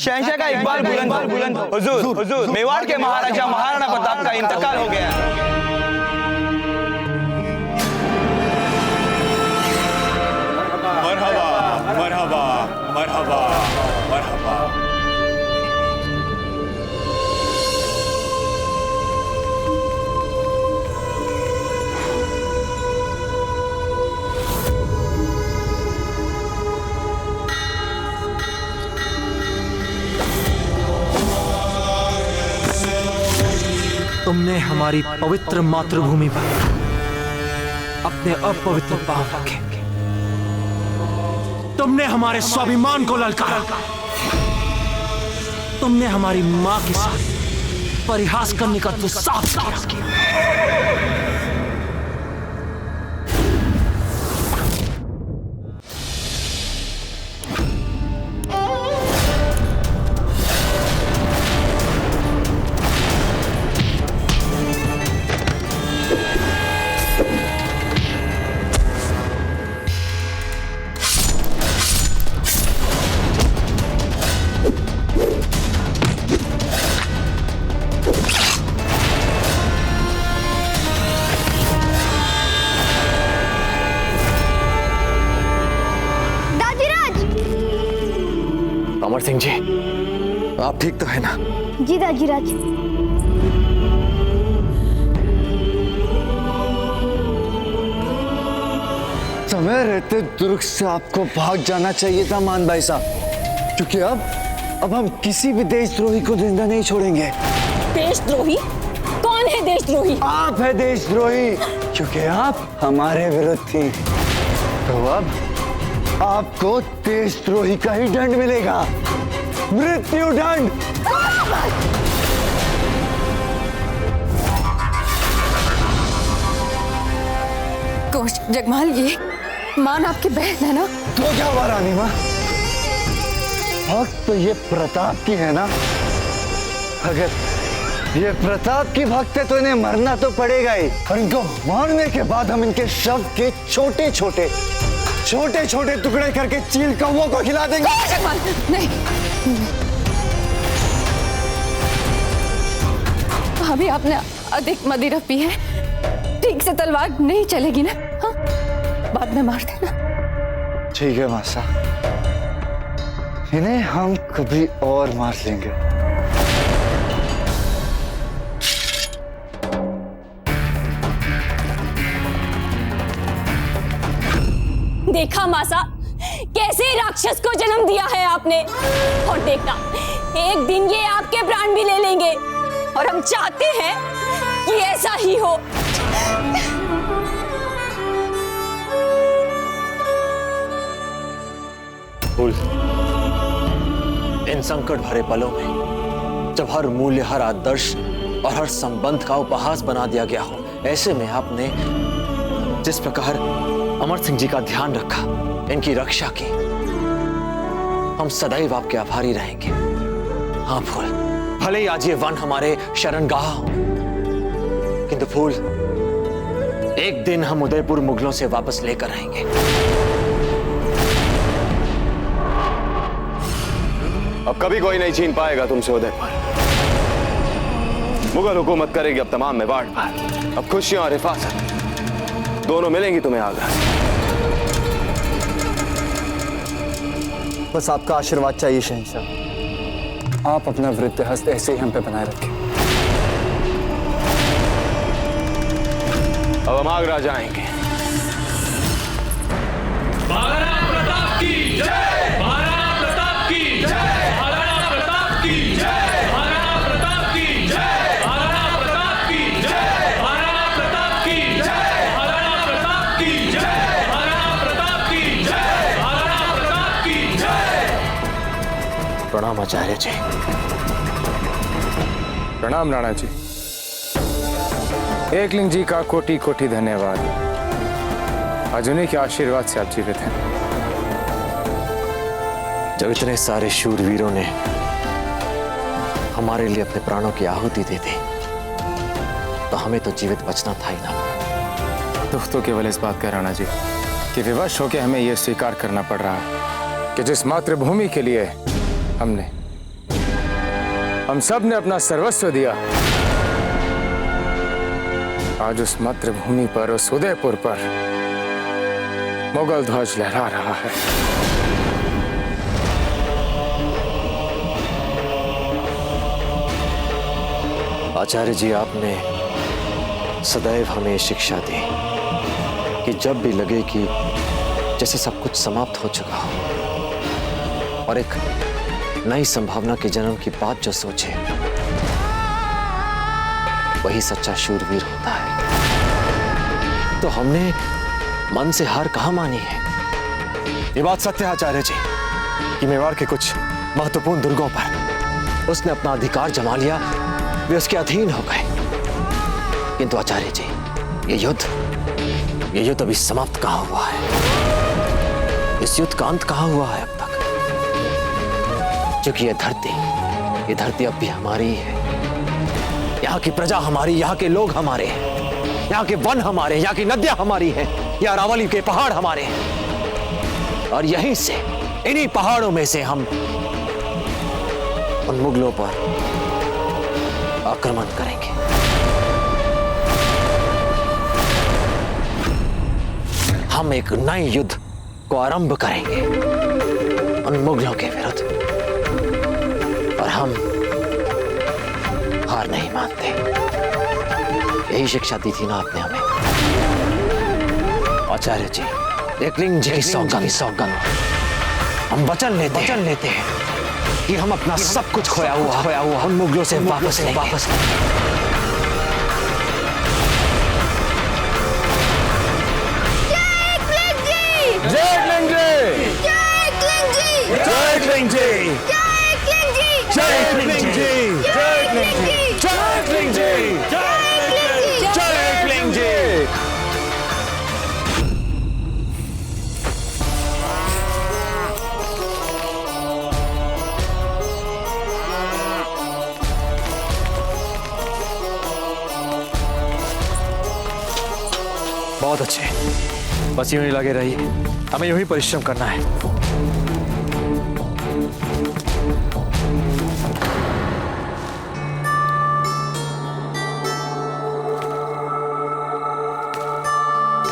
शहंशाह का इकबाल बुलंद हो। हुजूर, मेवाड़ के महाराजा महाराणा प्रताप का इंतकाल हो गया। मरहबा मरहबा मरहबा मरहबा। तुमने हमारी पवित्र मातृभूमि पर अपने अपवित्र पांव रखे, तुमने हमारे स्वाभिमान को ललकारा, तुमने हमारी मां के साथ परिहास करने का दुस्साहस किया। अमर सिंह जी, आप ठीक तो है ना? जी दाजीराज। समय रहते दुर्ग से आपको भाग जाना चाहिए था मान भाई साहब, क्योंकि अब हम किसी भी देशद्रोही को जिंदा नहीं छोड़ेंगे। देशद्रोही? कौन है देशद्रोही? आप है देशद्रोही, क्योंकि आप हमारे विरुद्ध थी। तो अब आपको देशद्रोही का ही दंड मिलेगा, मृत्यु दंड। कोश जगमाल, ये मान आपकी बहन है ना? तो क्या हुआ रानी माँ, भक्त तो ये प्रताप की है ना। अगर ये प्रताप की भक्त है तो इन्हें मरना तो पड़ेगा ही, और इनको मारने के बाद हम इनके शव के छोटे छोटे टुकड़े करके चील कौवों को खिला देंगे। नहीं, अभी आपने अधिक मदिरा पी है, ठीक से तलवार नहीं चलेगी ना? हाँ, बाद में मार देना। ठीक है मासा, इन्हें हम कभी और मार लेंगे। देखा मासा, कैसे राक्षस को जन्म दिया है आपने, और देखना एक दिन ये आपके प्राण भी ले लेंगे, और हम चाहते हैं कि ऐसा ही हो। फूल, इन संकट भरे पलों में जब हर मूल्य, हर आदर्श और हर संबंध का उपहास बना दिया गया हो, ऐसे में आपने जिस प्रकार अमर सिंह जी का ध्यान रखा, इनकी रक्षा की, हम सदैव आपके आभारी रहेंगे। हाँ फूल, भले ही आज ये वन हमारे शरणगाह हो, किंतु फूल, एक दिन हम उदयपुर मुगलों से वापस लेकर आएंगे। अब कभी कोई नहीं छीन पाएगा तुमसे उदयपुर। मुगल हुकूमत करेगी अब तमाम मेवाड़ पर। अब खुशियां और हिफाजत दोनों मिलेंगी तुम्हें आगरा से। बस आपका आशीर्वाद चाहिए शहंशाह, आप अपना वृद्ध हस्त ऐसे ही हम पे बनाए रखें। अब हम आगरा जाएंगे। महाराणा प्रताप की जय, महाराणा प्रताप की जय, महाराणा प्रताप की जय, महाराणा प्रताप की जय, महाराणा प्रताप की जय, महाराणा प्रताप की जय, महाराणा प्रताप की जय, महाराणा प्रताप की जय, महाराणा प्रताप की जय। प्रणाम आचार्य जी। प्रणाम राणा जी। एकलिंग जी का कोटि कोटि धन्यवाद। आज उन्हीं के आशीर्वाद से आप जीवित हैं। जब इतने सारे शूरवीरों ने हमारे लिए अपने प्राणों की आहुति दे दी, तो हमें तो जीवित बचना था ही ना। दुख तो केवल इस बात का राणा जी कि विवश होकर हमें यह स्वीकार करना पड़ रहा है कि जिस मातृभूमि के लिए हमने हम सब ने अपना सर्वस्व दिया। आज उस मातृभूमि पर, उस उदयपुर पर मुगल ध्वज लहरा रहा है। आचार्य जी, आपने सदैव हमें शिक्षा दी कि जब भी लगे कि जैसे सब कुछ समाप्त हो चुका हो और एक नई संभावना के जन्म की बात जो सोचे, वही सच्चा शूरवीर होता है। तो हमने मन से हार कहाँ मानी है। ये बात सत्य है आचार्य जी कि मेवाड़ के कुछ महत्वपूर्ण दुर्गों पर उसने अपना अधिकार जमा लिया, वे उसके अधीन हो गए। किंतु आचार्य जी, ये युद्ध अभी समाप्त कहाँ हुआ है? इस युद्ध का अंत कहाँ हुआ है अब तक? क्योंकि ये धरती अब भी हमारी ही है। यहाँ की प्रजा हमारी, यहाँ के लोग हमारे हैं, यहाँ के वन हमारे, यहाँ की नदियां हमारी हैं, यहाँ अरावली के पहाड़ हमारे हैं। और यहीं से, इन्हीं पहाड़ों में से हम उन मुगलों पर आक्रमण करेंगे। हम एक नए युद्ध को आरंभ करेंगे उन मुगलों के विरुद्ध, और हम हार नहीं मानते। यही शिक्षा दी थी ना आपने हमें। आचार्य जी, एकलिंग जी की सौगंध हम वचन लेते हैं कि हम अपना सब कुछ खोया हुआ उन मुगलों से वापस लेंगे। बहुत अच्छे, बस यूं ही लगे रहिए, हमें यूं ही परिश्रम करना है।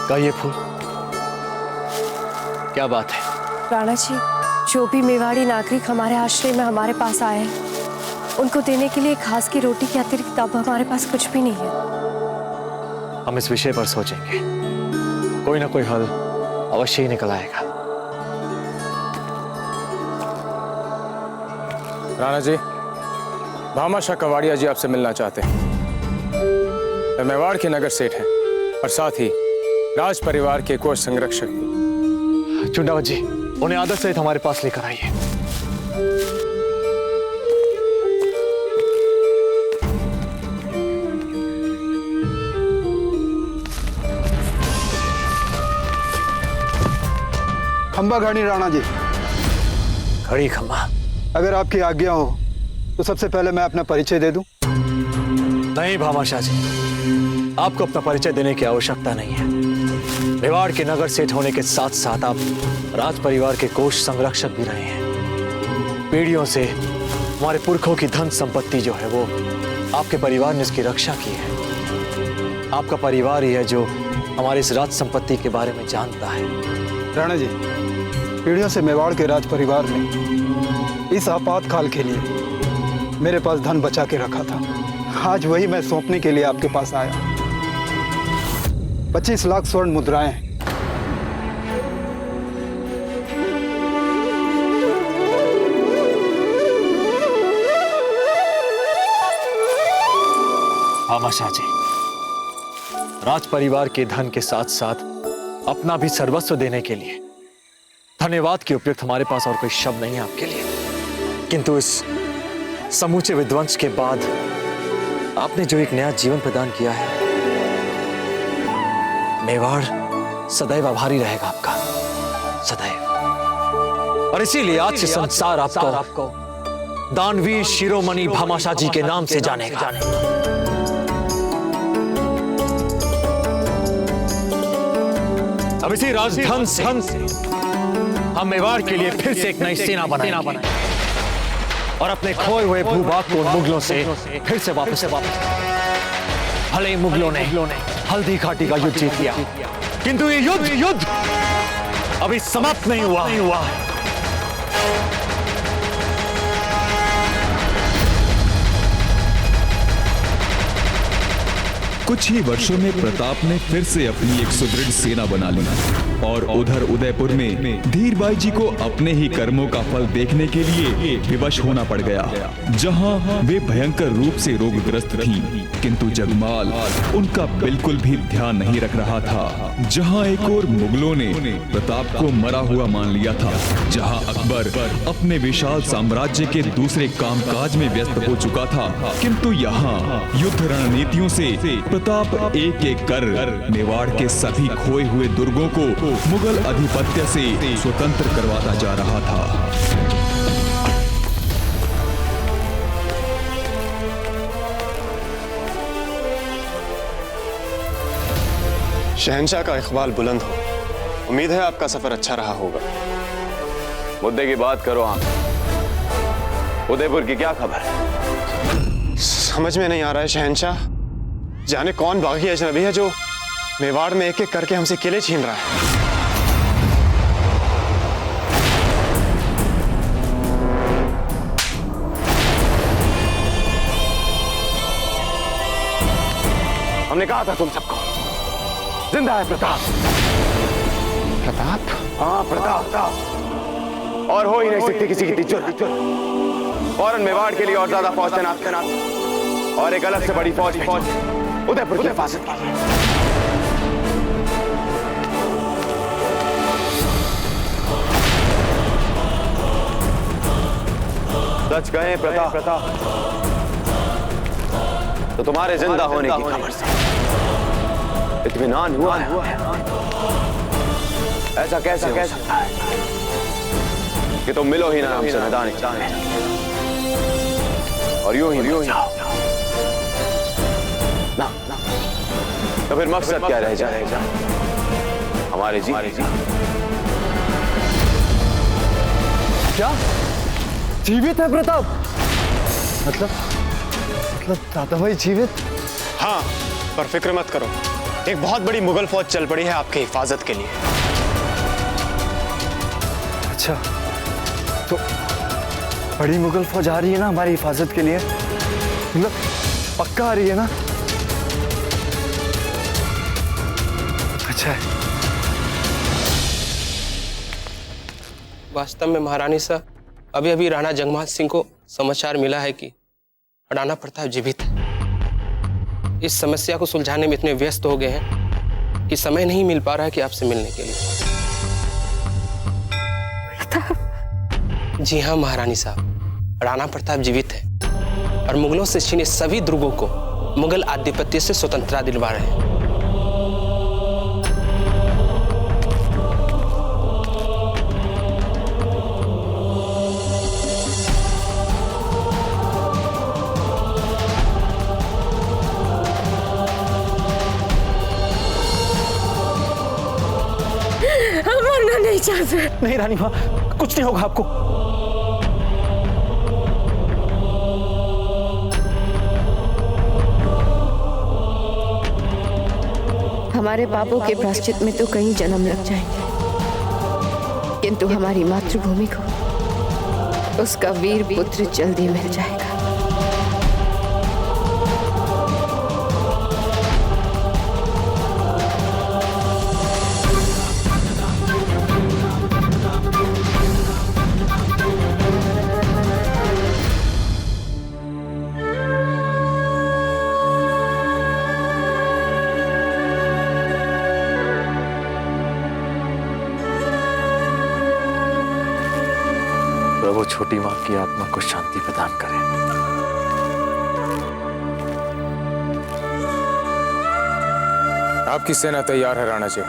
क्या ये फूल, क्या बात है? राणा जी, जो भी मेवाड़ी नागरिक हमारे आश्रय में हमारे पास आए हैं, उनको देने के लिए घास की रोटी के अतिरिक्त अब हमारे पास कुछ भी नहीं है। हम इस विषय पर सोचेंगे, कोई ना कोई हल अवश्य ही निकल आएगा। राणा जी, भामाशाह कवाड़िया जी आपसे मिलना चाहते हैं। मेवाड़ के नगर सेठ हैं और साथ ही राज परिवार के कोष संरक्षक। चुंडावत जी, उन्हें आदर सहित हमारे पास लेकर आइए। खंबा घड़ी राणा जी। घड़ी खंबा। अगर आपकी आज्ञा हो तो सबसे पहले मैं अपना परिचय दे दूं। नहीं भामाशाह जी, आपको अपना परिचय देने की आवश्यकता नहीं है। मेवाड़ के नगर सेठ होने के साथ साथ आप राज परिवार के कोष संरक्षक भी रहे हैं। पीढ़ियों से हमारे पुरखों की धन संपत्ति जो है वो आपके परिवार ने इसकी रक्षा की है। आपका परिवार ही है जो हमारे इस राज संपत्ति के बारे में जानता है। राणा जी, पीढ़ियों से मेवाड़ के राज परिवार ने इस आपातकाल के लिए मेरे पास धन बचा के रखा था। आज वही मैं सौंपने के लिए आपके पास आया। 25 लाख स्वर्ण मुद्राएं। भामाशाह जी, राज परिवार के धन के साथ साथ अपना भी सर्वस्व देने के लिए धन्यवाद के उपयुक्त हमारे पास और कोई शब्द नहीं है आपके लिए। किंतु इस समूचे विध्वंस के बाद आपने जो एक नया जीवन प्रदान किया है, मेवाड़ सदैव आभारी रहेगा आपका, सदैव। और इसीलिए आज से संसार आपको दानवीर शिरोमणि भामाशाह जी के नाम से जानेगा। अब इसी राजधन से हम मेवाड़ के लिए फिर से एक नई सेना बनाएंगे। और अपने खोए हुए भूभाग को मुगलों से फिर से वापस भले ही मुगलों ने हल्दी घाटी का युद्ध जीत लिया, किंतु ये युद्ध अभी समाप्त नहीं हुआ। कुछ ही वर्षों में प्रताप ने फिर से अपनी एक सुदृढ़ सेना बना ली और उधर उदयपुर में धीरबाई जी को अपने ही कर्मों का फल देखने के लिए विवश होना पड़ गया, जहां वे भयंकर रूप से रोगग्रस्त थीं, किंतु जगमाल उनका बिल्कुल भी ध्यान नहीं रख रहा था। जहां एक और मुगलों ने प्रताप को मरा हुआ मान लिया था, जहां अकबर अपने विशाल साम्राज्य के दूसरे कामकाज में व्यस्त हो चुका था, किंतु यहाँ युद्ध रणनीतियों से प्रताप एक एक कर मेवाड़ के सभी खोए हुए दुर्गों को मुगल अधिपत्य से स्वतंत्र करवाता जा रहा था। शहंशाह का इकबाल बुलंद हो। उम्मीद है आपका सफर अच्छा रहा होगा। मुद्दे की बात करो आप। उदयपुर की क्या खबर है? समझ में नहीं आ रहा है शहंशाह। जाने कौन बागी अजनबी है जो मेवाड़ में एक एक करके हमसे किले छीन रहा है। हमने कहा था तुम सबको, जिंदा है प्रताप। प्रताप? हाँ प्रताप। और हो ही नहीं सकती किसी की जुर्रत। फौरन मेवाड़ के लिए और ज्यादा फौज तैनात और एक अलग से बड़ी फौज उदयपुर की हिफाजत के लिए। सच कहें प्रताप, तो तुम्हारे जिंदा होने की खबर से इत्मीनान हुआ है। ऐसा कैसे हो सकता है कि तुम मिलो ही ना हमसे मैदान और यूं ही ना, तो फिर मकसद क्या रह जाएगा हमारे जी? क्या जीवित है प्रताप? मतलब दादा भाई जीवित? हाँ, पर फिक्र मत करो, एक बहुत बड़ी मुगल फौज चल पड़ी है आपकी हिफाजत के लिए। अच्छा, तो बड़ी मुगल फौज आ रही है ना हमारी हिफाजत के लिए? मतलब पक्का आ रही है ना? अच्छा है। वास्तव में महारानी साहब, अभी अभी राणा जगमाल सिंह को समाचार मिला है कि राणा प्रताप जीवित है। इस समस्या को सुलझाने में इतने व्यस्त हो गए हैं कि समय नहीं मिल पा रहा है कि आपसे मिलने के लिए। जी हाँ महारानी साहब, राणा प्रताप जीवित है और मुगलों से छीने सभी दुर्गों को मुगल आधिपत्य से स्वतंत्रता दिलवा रहे हैं। नहीं चाहते। नहीं रानी माँ, कुछ नहीं होगा आपको। हमारे पापों के प्रायश्चित में तो कई जन्म लग जाएंगे, किंतु हमारी मातृभूमि को उसका वीर पुत्र जल्दी मिल जाएगा। प्रभु छोटी मां की आत्मा को शांति प्रदान करें। आपकी सेना तैयार है राणा जी।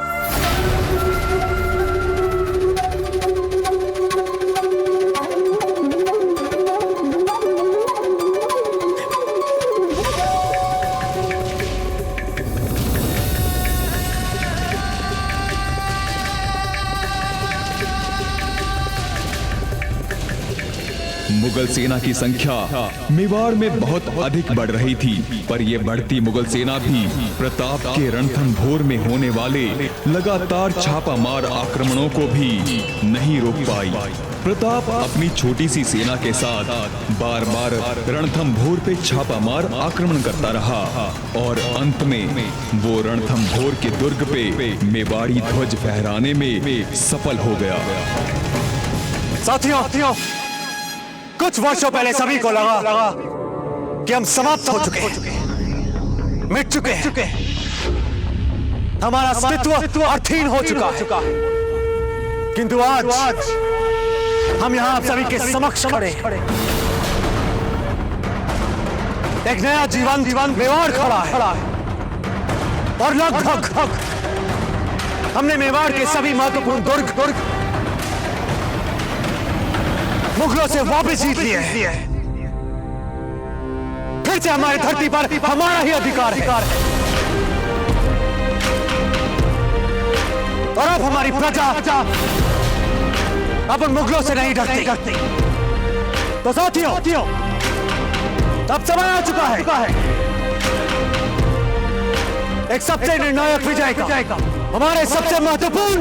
मुगल सेना की संख्या मेवाड़ में बहुत अधिक बढ़ रही थी, पर यह बढ़ती मुगल सेना भी प्रताप के रणथंभोर में होने वाले लगातार छापामार आक्रमणों को भी नहीं रोक पाई। प्रताप अपनी छोटी सी सेना के साथ बार बार रणथंभोर पे छापामार आक्रमण करता रहा और अंत में वो रणथंभोर के दुर्ग पे मेवाड़ी ध्वज फहराने में सफल हो गया। साथियों, कुछ वर्षों पहले सभी को लगा कि हम समाप्त हो चुके हैं, मिट चुके हैं, हमारा अस्तित्व अर्थहीन हो चुका है। किंतु आज हम यहां आप सभी के समक्ष खड़े हैं। एक नया जीवन मेवाड़ खड़ा है और लगभग हमने मेवाड़ के सभी महत्वपूर्ण दुर्ग मुगलों से वापस जीत लिए हैं। फिर से हमारी धरती पर हमारा ही अधिकार है और अब हमारी प्रजा अब उन मुगलों से नहीं डरती। तो साथियों, अब समय आ चुका है एक सबसे निर्णायक विजय का, हमारे सबसे महत्वपूर्ण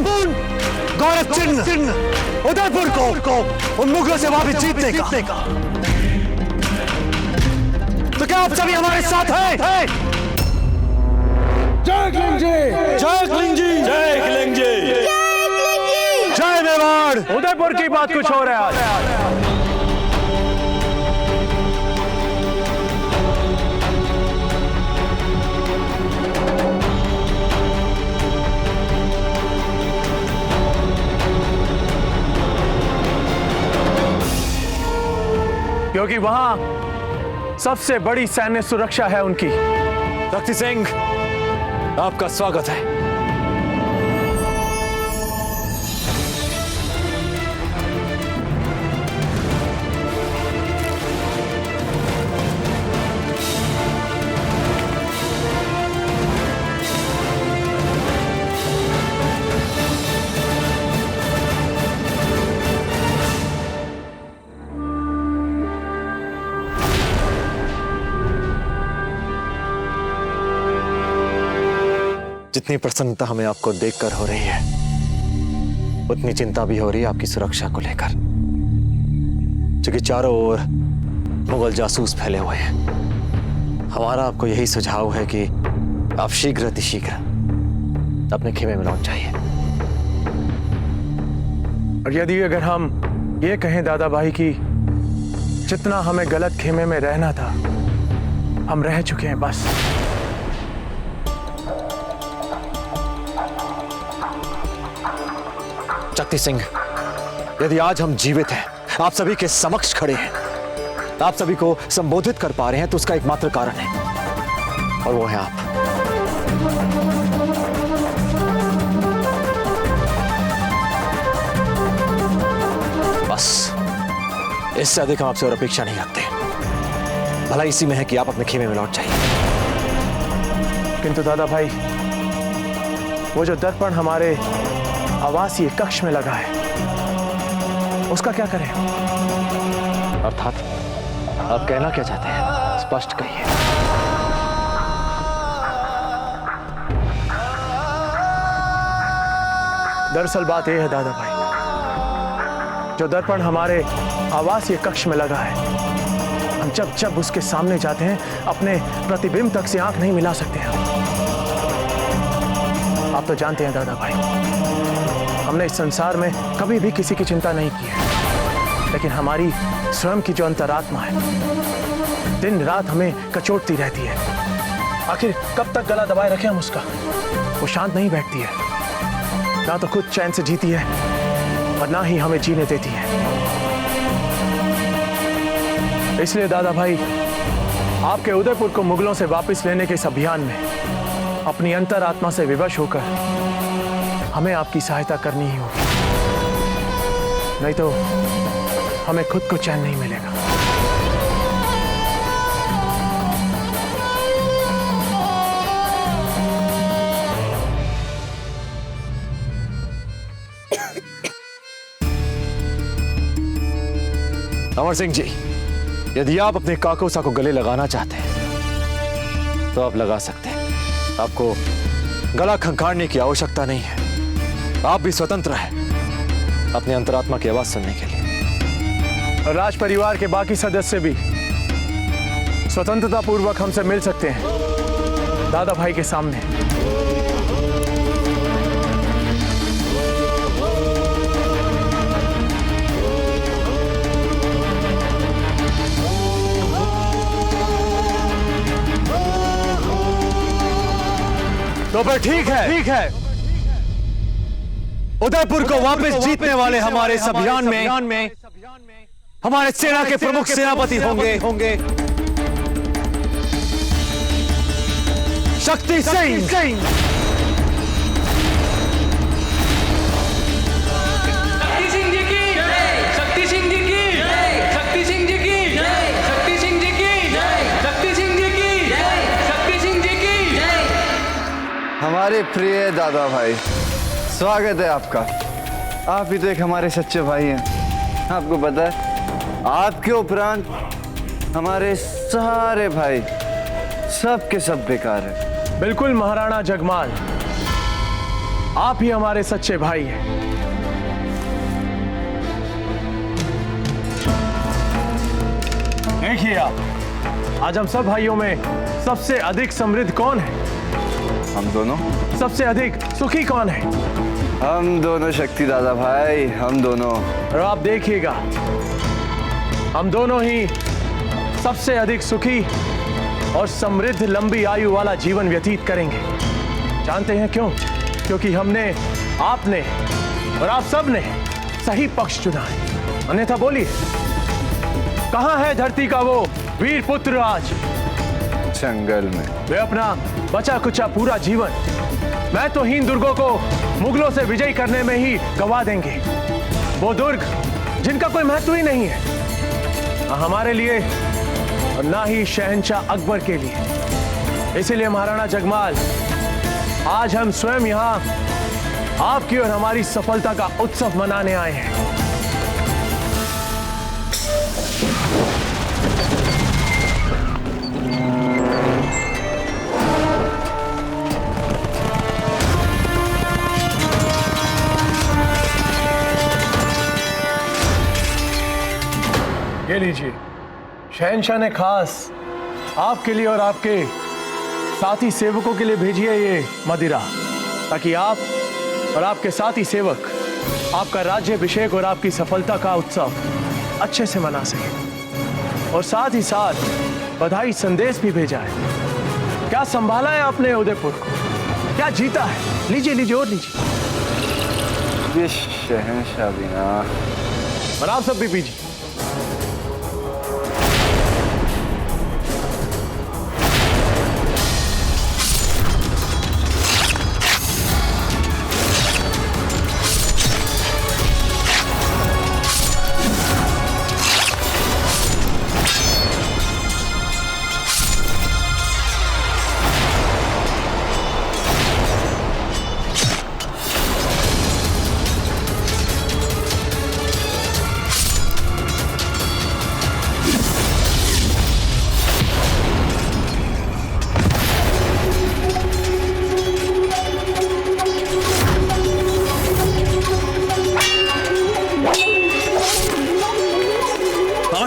गौरव चिन्ह उदयपुर को उन मुगलों से वापस जीतने का। तो क्या आप सभी हमारे साथ हैं? जय किलिंग जी, जय किलिंग जी, जय किलिंग जी, जय मेवाड़। उदयपुर की बात कुछ हो रहा है। क्योंकि वहां सबसे बड़ी सैन्य सुरक्षा है उनकी। शक्ति सिंह, आपका स्वागत है। जितनी प्रसन्नता हमें आपको देखकर हो रही है, उतनी चिंता भी हो रही है आपकी सुरक्षा को लेकर, क्योंकि चारों ओर मुगल जासूस फैले हुए हैं। हमारा आपको यही सुझाव है कि आप शीघ्र अतिशीघ्र अपने खेमे में लौट जाइए। और यदि अगर हम ये कहें दादा भाई कि जितना हमें गलत खेमे में रहना था, हम रह चुके हैं बस। शक्ति सिंह, यदि आज हम जीवित हैं, आप सभी के समक्ष खड़े हैं, आप सभी को संबोधित कर पा रहे हैं, तो उसका एकमात्र कारण है और वो है आप। बस इससे अधिक हम आपसे और अपेक्षा नहीं रखते। भला इसी में है कि आप अपने खेमे में लौट जाइए। किंतु दादा भाई, वो जो दर्पण हमारे आवासीय कक्ष में लगा है, उसका क्या करें? अर्थात आप कहना क्या चाहते हैं? स्पष्ट कहिए। दरअसल बात यह है दादा भाई, जो दर्पण हमारे आवासीय कक्ष में लगा है, हम जब जब उसके सामने जाते हैं, अपने प्रतिबिंब तक से आंख नहीं मिला सकते हैं। आप तो जानते हैं दादा भाई, हमने इस संसार में कभी भी किसी की चिंता नहीं की है, लेकिन हमारी स्वयं की जो अंतरात्मा है, दिन रात हमें कचोटती रहती है। आखिर कब तक गला दबाए रखें हम उसका? वो शांत नहीं बैठती है, ना तो खुद चैन से जीती है और ना ही हमें जीने देती है। इसलिए दादा भाई, आपके उदयपुर को मुगलों से वापस लेने के इस अभियान में अपनी अंतरात्मा से विवश होकर हमें आपकी सहायता करनी ही होगी, नहीं तो हमें खुद को चैन नहीं मिलेगा। अमर सिंह जी, यदि आप अपने काकोसा को गले लगाना चाहते हैं तो आप लगा सकते हैं। आपको गला खंखाड़ने की आवश्यकता नहीं है। आप भी स्वतंत्र हैं अपने अंतरात्मा की आवाज सुनने के लिए। और राज परिवार के बाकी सदस्य भी स्वतंत्रता पूर्वक हमसे मिल सकते हैं दादा भाई के सामने। तो फिर ठीक है। उदयपुर को वापस जीतने वाले हमारे इस अभियान में हमारे सेना के प्रमुख सेनापति होंगे शक्ति सिंह। शक्ति सिंह जी की जय, शक्ति सिंह जी की जय, शक्ति सिंह जी की जय, शक्ति सिंह जी की जय, शक्ति सिंह जी की जय, शक्ति सिंह जी की जय। हमारे प्रिय दादा भाई, स्वागत है आपका। आप ही तो एक हमारे सच्चे भाई हैं। आपको पता है, आपके उपरांत हमारे सारे भाई सब के सब बेकार हैं। बिल्कुल महाराणा जगमाल, आप ही हमारे सच्चे भाई हैं। देखिए आप, आज हम सब भाइयों में सबसे अधिक समृद्ध कौन है? हम दोनों। सबसे अधिक सुखी कौन है? हम दोनों शक्ति दादा भाई, हम दोनों। और आप देखिएगा, हम दोनों ही सबसे अधिक सुखी और समृद्ध लंबी आयु वाला जीवन व्यतीत करेंगे। जानते हैं क्यों? क्योंकि हमने, आपने और आप सब ने सही पक्ष चुना है। अन्यथा बोलिए, कहां है धरती का वो वीर पुत्र आज? जंगल में। वे अपना बचा कुचा पूरा जीवन मैं तो हीन दुर्गों को मुगलों से विजय करने में ही गवा देंगे। वो दुर्ग जिनका कोई महत्व ही नहीं है, ना हमारे लिए और ना ही शहंशाह अकबर के लिए। इसीलिए महाराणा जगमाल, आज हम स्वयं यहाँ आपकी और हमारी सफलता का उत्सव मनाने आए हैं। ये लीजिए, शहंशाह ने खास आपके लिए और आपके साथी सेवकों के लिए भेजी है ये मदिरा, ताकि आप और आपके साथी सेवक आपका राज्याभिषेक और आपकी सफलता का उत्सव अच्छे से मना सके। और साथ ही साथ बधाई संदेश भी भेजा है। क्या संभाला है आपने उदयपुर को, क्या जीता है? लीजिए लीजिए और लीजिए। ये शहंशाह भी ना, और आप सब भी पीजिए।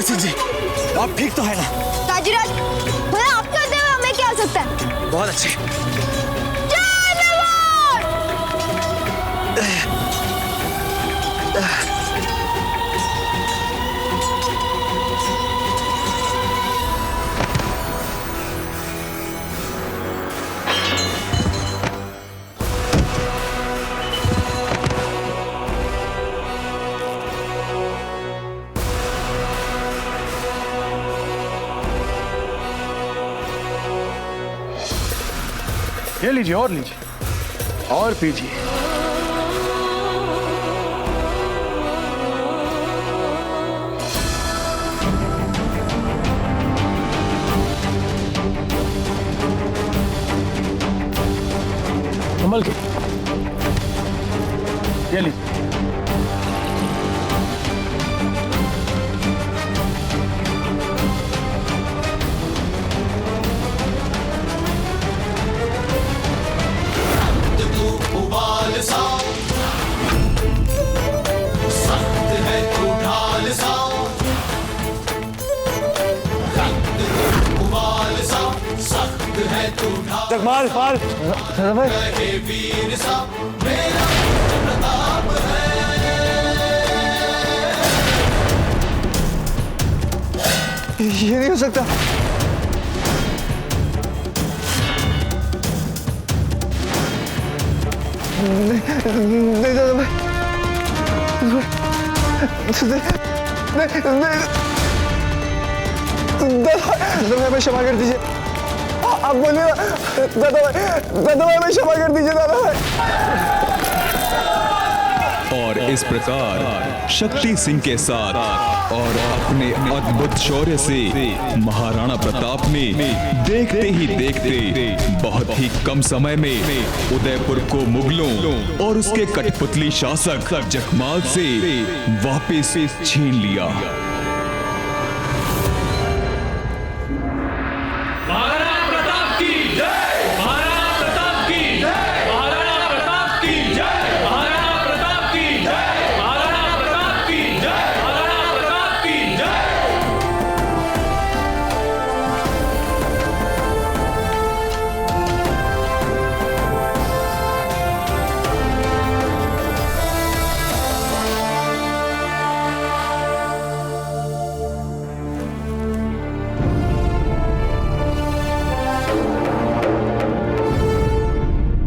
सिंह जी, आप ठीक तो है ना? ताजराज, भला आप करते हुए हमें क्या हो सकता है? बहुत अच्छे। जय मेवाड़! ये लीजिए और लीजिए और पीजिए। कमल के ये लीजिए। जगमाल दादा भाई ये नहीं हो सकता। नहीं दादा भाई, दादा भाई क्षमा कर दीजिए। आप बोलिए ना दादा भाई क्षमा कर दीजिए दादा भाई। और इस प्रकार शक्ति सिंह के साथ और अपने अद्भुत शौर्य से महाराणा प्रताप ने देखते ही देखते बहुत ही कम समय में उदयपुर को मुगलों और उसके कठपुतली शासक जगमाल से वापस छीन लिया। महाराणा प्रताप की जय, महाराणा प्रताप की जय, महाराणा प्रताप की जय, महाराणा प्रताप की जय, महाराणा प्रताप की जय, महाराणा प्रताप की जय।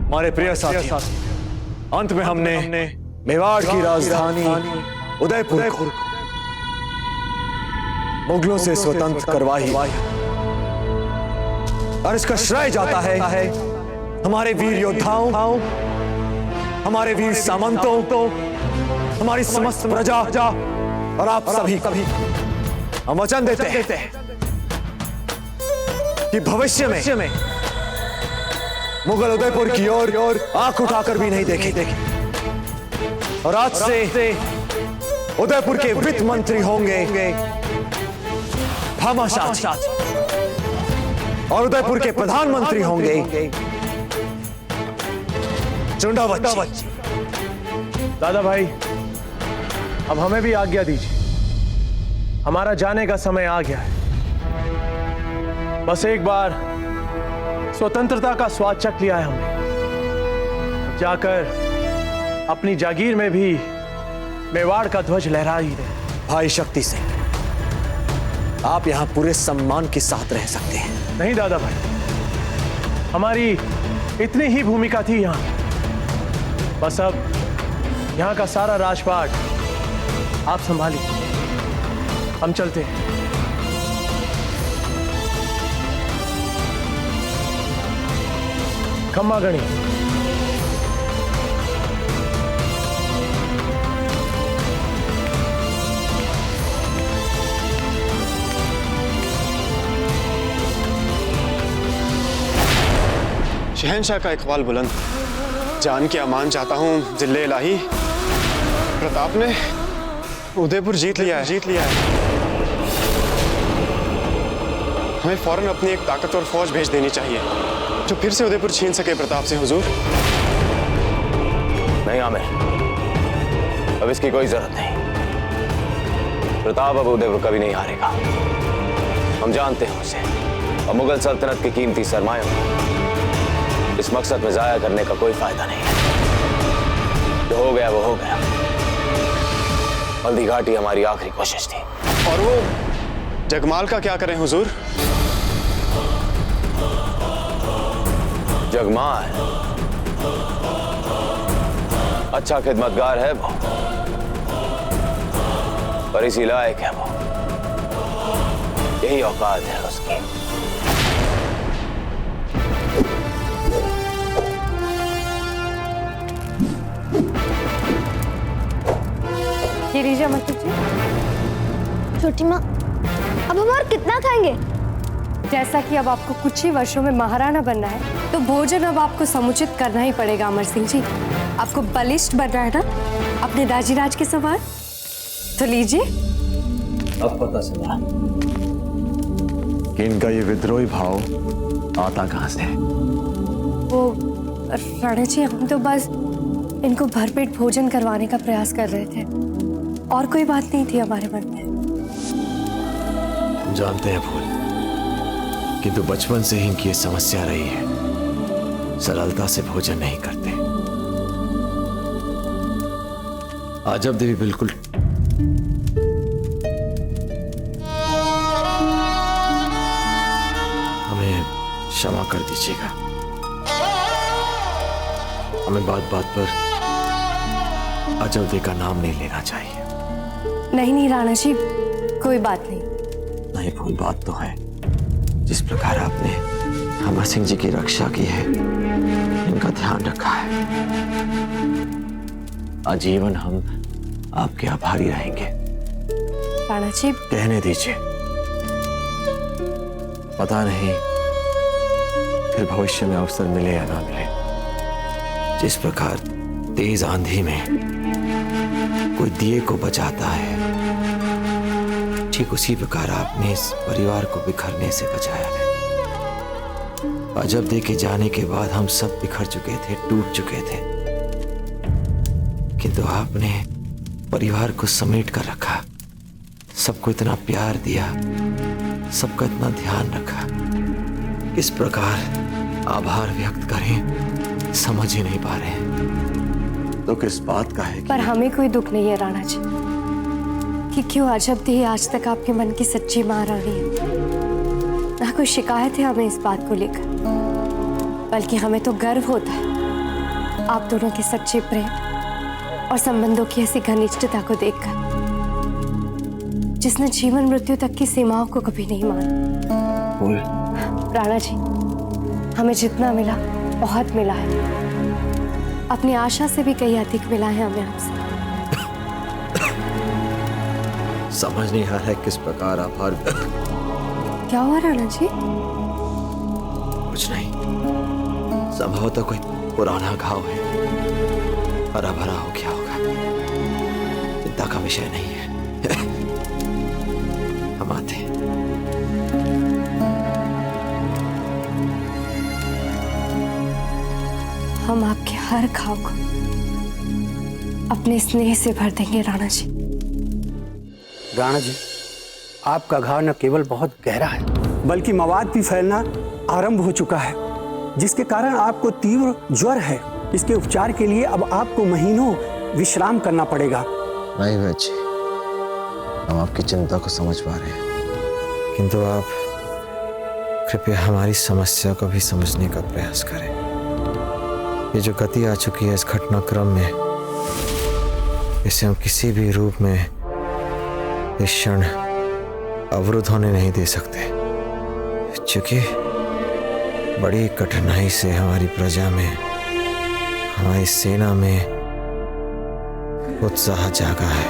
हमारे प्रिय साथी, अंत में हमने मेवाड़ की राजधानी उदयपुर को मुगलों से स्वतंत्र करवाई और इसका श्रेय जाता है हमारे वीर योद्धाओं, हमारे वीर सामंतों, हमारी समस्त प्रजा और आप सभी। हम वचन देते हैं कि भविष्य में मुगल उदयपुर की ओर आंख उठाकर भी नहीं देखेंगे और आज से उदयपुर के वित्त मंत्री होंगे भामाशाह और उदयपुर के प्रधानमंत्री होंगे चुंडावत। दादा भाई, अब हमें भी आज्ञा दीजिए, हमारा जाने का समय आ गया है। बस एक बार स्वतंत्रता का स्वाद चख लिया है हमने, जाकर अपनी जागीर में भी मेवाड़ का ध्वज लहरा ही दे। भाई शक्ति सिंह, आप यहां पूरे सम्मान के साथ रह सकते हैं। नहीं दादा भाई, हमारी इतनी ही भूमिका थी यहां। बस अब यहां का सारा राजपाट आप संभालिए, हम चलते हैं। खम्मा गणी। शहंशाह का इकबाल बुलंद, जान के अमान चाहता हूं जिले इलाही, प्रताप ने उदयपुर जीत लिया है। हमें फौरन अपनी एक ताकतवर फौज भेज देनी चाहिए जो फिर से उदयपुर छीन सके प्रताप से। हुजूर। नहीं आमिर, अब इसकी कोई जरूरत नहीं। प्रताप अब उदयपुर कभी नहीं हारेगा, हम जानते हैं उसे। और मुगल सल्तनत की कीमती सरमायों इस मकसद में जाया करने का कोई फायदा नहीं। जो हो गया वो हो गया। हल्दी घाटी हमारी आखिरी कोशिश थी। और वो जगमाल का क्या करें हुजूर? जगमाल अच्छा खिदमतगार है वो, पर इसी लायक है वो, यही औकात है उसकी। ये लीजिए मत कीजिए। छोटी माँ, अब हम और कितना खाएंगे? जैसा कि अब आपको कुछ ही वर्षों में महाराणा बनना है, तो भोजन अब आपको समुचित करना ही पड़ेगा अमर सिंह जी। आपको बलिष्ठ बनना है ना अपने राजीराज के समान, तो लीजिए। अब पता चला कि इनका ये विद्रोही भाव आता कहां से है। वो राणा जी, हम तो बस इनको भरपेट भोजन करवाने का प्रयास कर रहे थे, और कोई बात नहीं थी हमारे मन में। जानते हैं फूल, किंतु बचपन से ही इनकी ये समस्या रही है। सरलता से भोजन नहीं करते। आजब देवी बिल्कुल हमें क्षमा कर दीजिएगा। हमें बात बात पर आजब देवी का नाम नहीं लेना चाहिए। नहीं नहीं राणा जी, कोई बात नहीं। नहीं, कोई बात तो है। जिस प्रकार आपने अमर सिंह जी की रक्षा की है, इनका ध्यान रखा है, आजीवन हम आपके आभारी रहेंगे। राणा जी, कहने दीजिए। पता नहीं फिर भविष्य में अवसर मिले या ना मिले। जिस प्रकार तेज आंधी में कोई दिए को बचाता है, ठीक उसी प्रकार आपने इस परिवार को बिखरने से बचाया है। अजब दे के जाने के बाद हम सब बिखर चुके थे, टूट चुके थे, किंतु आपने परिवार को समेट कर रखा, सबको इतना प्यार दिया, सबका इतना ध्यान रखा। इस प्रकार आभार व्यक्त करें, समझ ही नहीं पा रहे। तो किस बात का है? पर हमें कोई दुख नहीं है राणा जी कि क्यों अजब देवी आज तक आपके मन की सच्ची महारानी है। ना कोई शिकायत है हमें इस बात को लेकर, बल्कि हमें तो गर्व होता है आप दोनों के सच्चे प्रेम और संबंधों की ऐसी घनिष्ठता को देखकर, जिसने जीवन मृत्यु तक की सीमाओं को कभी नहीं माना। राणा जी, हमें जितना मिला बहुत मिला है, अपनी आशा से भी कहीं अधिक मिला है हमें आपसे। समझ नहीं आ रहा है किस प्रकार आभार। क्या हुआ राणा जी? कुछ नहीं, संभवतः कोई पुराना घाव है, हरा भरा हो गया होगा। चिंता का विषय नहीं है। हम आते हैं। हम आपके हर घाव को अपने स्नेह से भर देंगे राणा जी। राणा जी, आपका घाव न केवल बहुत गहरा है, बल्कि मवाद भी फैलना आरंभ हो चुका है, जिसके कारण आपको तीव्र ज्वर है। इसके उपचार के लिए अब आपको महीनों विश्राम करना पड़ेगा। नहीं बच्चे, हम आपकी चिंता को समझ पा रहे हैं, किंतु आप कृपया हमारी समस्या को भी समझने का प्रयास करें। ये जो गति आ चुकी है इस घटनाक्रम में, इसे हम किसी भी रूप में इस क्षण अवरुद्ध होने नहीं दे सकते, क्योंकि बड़ी कठिनाई से हमारी प्रजा में, हमारी सेना में उत्साह जागा है,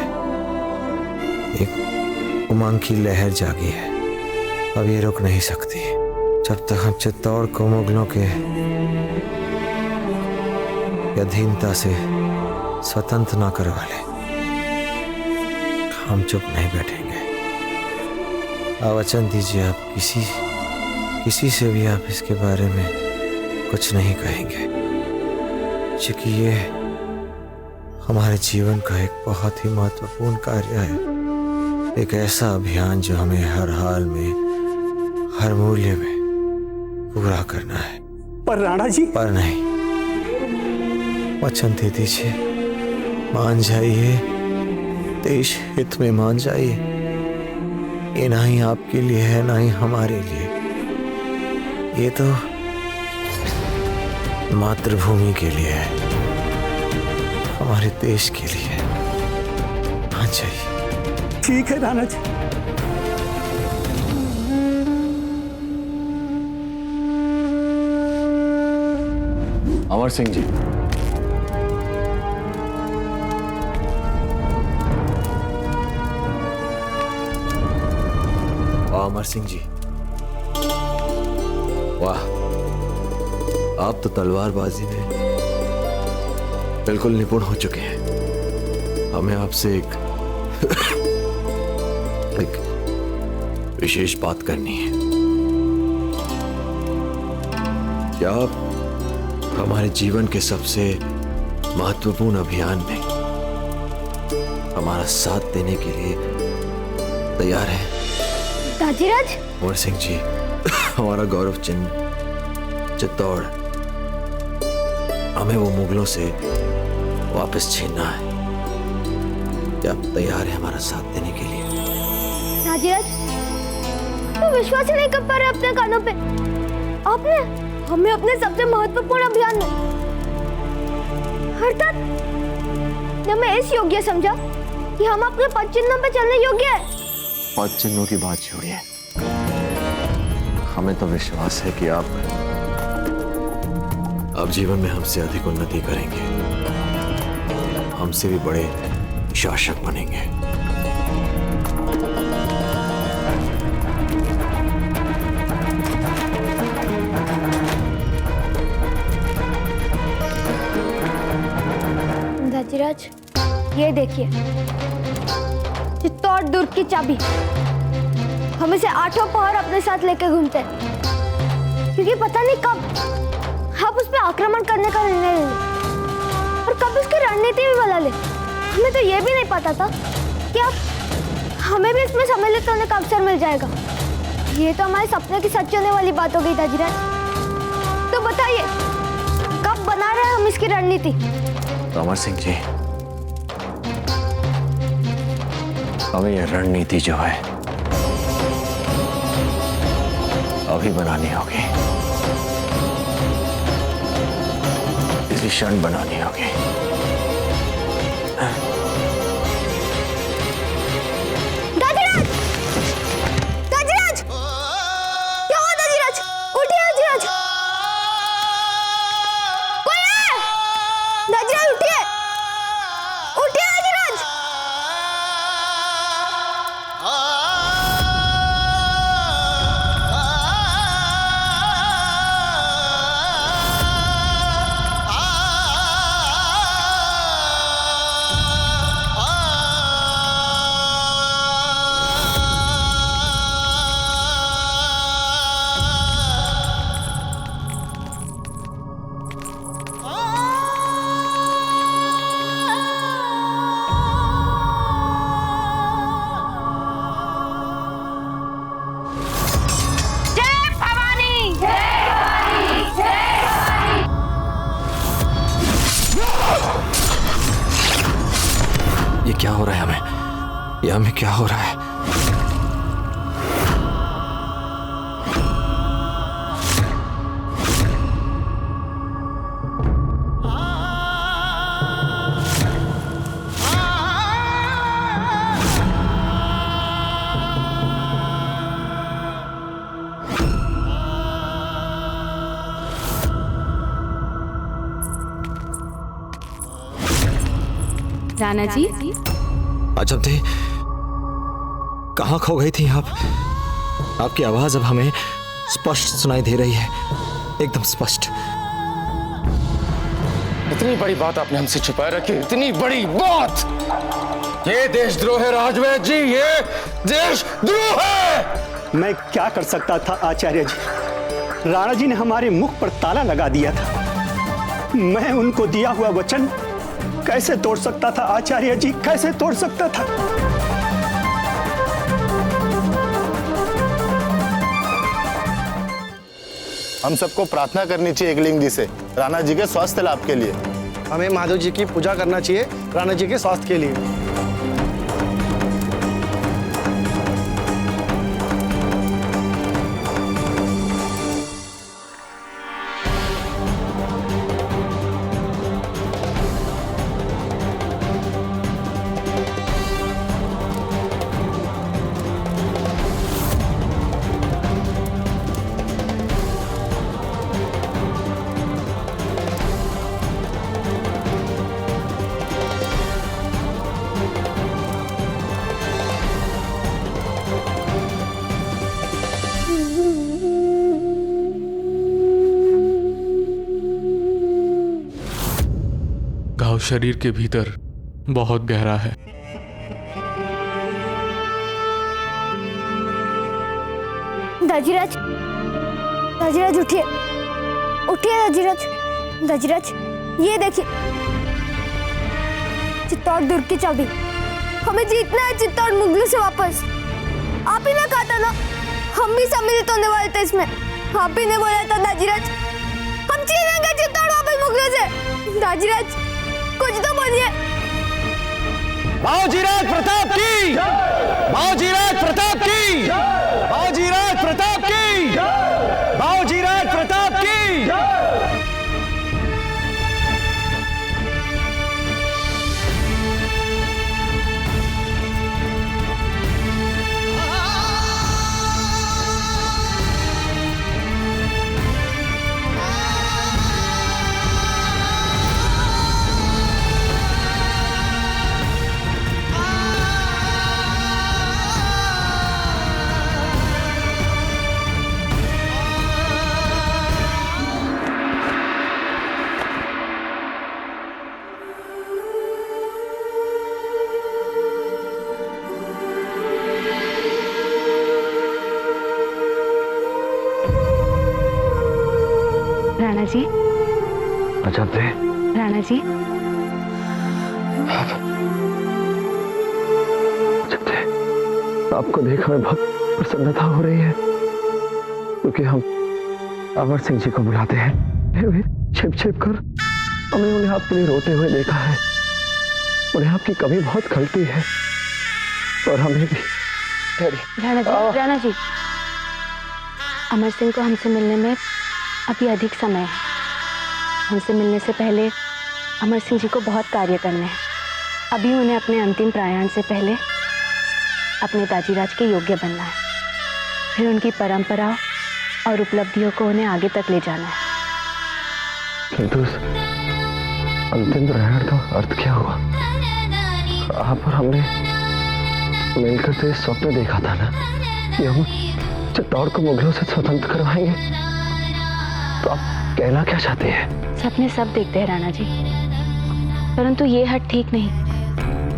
एक उमंग की लहर जागी है। अब ये रुक नहीं सकती जब तक हम चित्तौड़ को मुगलों के अधीनता से स्वतंत्र ना करवा ले, हम चुप नहीं बैठेंगे। वचन दीजिए आप किसी से भी आप इसके बारे में कुछ नहीं कहेंगे, क्योंकि ये हमारे जीवन का एक बहुत ही महत्वपूर्ण कार्य है, एक ऐसा अभियान जो हमें हर हाल में, हर मूल्य में पूरा करना है। पर राणा जी, पर नहीं, वचन दे दीजिए, मान जाइए, देश हित में मान जाइए। ये ना ही आपके लिए है, ना ही हमारे लिए, ये तो मातृभूमि के लिए है, हमारे देश के लिए। मान जाइए। ठीक है राणा जी। अमर सिंह जी, अमर सिंह जी, वाह, आप तो तलवारबाजी में बिल्कुल निपुण हो चुके हैं। हमें आपसे एक विशेष बात करनी है। क्या आप हमारे जीवन के सबसे महत्वपूर्ण अभियान में हमारा साथ देने के लिए तैयार हैं? दादीराज, अमर सिंह जी, हमारा गौरव चिन्ह चित्तौड़ हमें वो मुगलों से वापस छीनना है। क्या आप तैयार हैं हमारा साथ देने के लिए? नाजीराज, मैं विश्वास ही नहीं कर पा रहे अपने कानों पे। आपने हमें अपने सबसे महत्वपूर्ण अभियान में अर्थात हमें इस योग्य समझा कि हम अपने पद चिन्हों पे चलने योग्य है। पद चिन्हों की बात छोड़िए, हमें तो विश्वास है कि आप जीवन में हमसे अधिक उन्नति करेंगे, हमसे भी बड़े शासक बनेंगे। नाजीराज, ये देखिए, चित्तौड़ दुर्ग की चाबी। हम इसे 8 पहर अपने साथ लेके घूमते हैं, क्योंकि पता नहीं कब आप उस पर आक्रमण करने का निर्णय लेंगे और कब उसकी रणनीति भी बदल ले। हमें तो ये भी नहीं पता था कि अब हमें भी इसमें सम्मिलित होने का अवसर मिल जाएगा। ये तो हमारे सपने की सच होने वाली बात हो गई नाजीराज। तो बताइए, कब बना रहे हैं हम इसकी रणनीति? तो अमर सिंह जी, हमें यह रणनीति जो है अभी बनानी होगी, इसी क्षण बनानी होगी। नाजीराज! नाजीराज! क्या हुआ नाजीराज? उठिए नाजीराज! कोई है? नाजीराज उठिए! उठिए नाजीराज! ये क्या हो रहा है हमें? ये हमें क्या हो रहा है? राणा जी, अजब थे, कहाँ खो गई थी आप? आपकी आवाज अब हमें स्पष्ट सुनाई दे रही है, एकदम स्पष्ट। इतनी बड़ी बात आपने हमसे छुपाए रखी, इतनी बड़ी बात। ये देशद्रोह है राजवैद्य जी, ये देशद्रोह है। मैं क्या कर सकता था आचार्य जी? राणा जी ने हमारे मुख पर ताला लगा दिया था। मैं उनको दिया हुआ वचन कैसे तोड़ सकता था आचार्य जी? कैसे तोड़ सकता था? हम सबको प्रार्थना करनी चाहिए एकलिंग जी से राणा जी के स्वास्थ्य लाभ के लिए। हमें माधव जी की पूजा करना चाहिए राणा जी के स्वास्थ्य के लिए। घाव शरीर के भीतर बहुत गहरा है। दाजीराज, दाजीराज उठिए, उठिए दाजीराज। दाजीराज, ये देखिए, चित्तौड़ दुर्ग की चाबी। हमें जीतना है चित्तौड़ मुगलों से वापस। आप ही ने कहा था ना, हम भी सम्मिलित होने वाले थे इसमें। आप ही ने बोला था दाजीराज, हम छीनेंगे चित्तौड़ वापस मुगलों रोकने से। राजीराज कुछ तो बोलिए। बाजीराज प्रताप की, बाजीराज प्रताप की, बाजीराज प्रताप की, बाजीराज प्रताप की। राणा जी, अजब थे। राणा जी, अजब थे। आपको देख हमें बहुत प्रसन्नता हो रही है, क्योंकि हम अमर सिंह जी को बुलाते हैं। वे छिप छिप कर हमने उन्हें आपके लिए रोते हुए देखा है। उन्हें आपकी कमी बहुत खलती है, और हमें भी। राणा जी, अमर सिंह को हमसे मिलने में अभी अधिक समय है। हमसे मिलने से पहले अमर सिंह जी को बहुत कार्य करने हैं। अभी उन्हें अपने अंतिम प्रयाण से पहले अपने दाजीराज के योग्य बनना है। फिर उनकी परंपरा और उपलब्धियों को उन्हें आगे तक ले जाना है। किंतु उस अंतिम प्रयाण का अर्थ क्या हुआ? आप और हमने मिलकर तो इस स्वप्न देखा था ना कि हम चित्तौड़ को मुगलों से स्वतंत्र करवाएंगे। तो आप कहना क्या चाहते हैं? सपने सब देखते हैं राणा जी, परंतु ये हट ठीक नहीं